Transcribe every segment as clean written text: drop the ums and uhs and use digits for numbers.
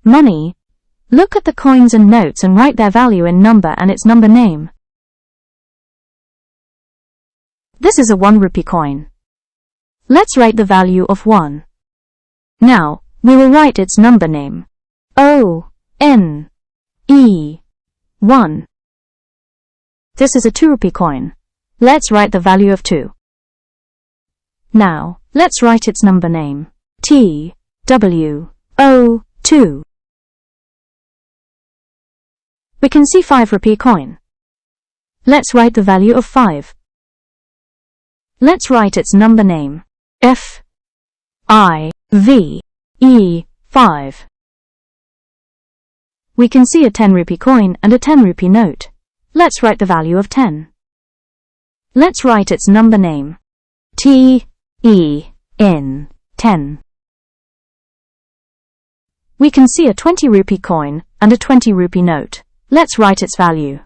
Money. Look at the coins and notes and write their value in number and its number name. This is a 1 rupee coin. Let's write the value of 1. Now, we will write its number name. O-N-E 1. This is a 2 rupee coin. Let's write the value of 2. Now, let's write its number name. T-W-O-2. We can see 5 rupee coin. Let's write the value of 5. Let's write its number name. F-I-V-E 5. We can see a 10 rupee coin and a 10 rupee note. Let's write the value of 10. Let's write its number name. T-E-N 10. We can see a 20 rupee coin and a 20 rupee note. Let's write its value.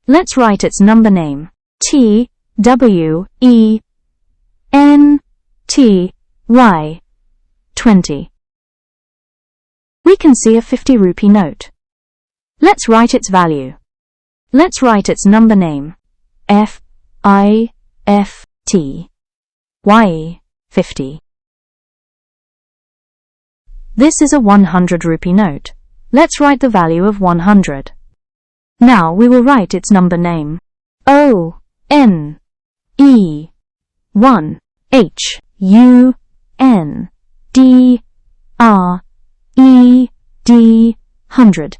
Let's write its number name. T-W-E-N-T-Y 20. We can see a 50 rupee note. Let's write its value. Let's write its number name. F-I-F-T-Y 50. This is a 100 rupee note. Let's write the value of 100. Now we will write its number name. O-N-E 1 H-U-N-D-R-E-D 100.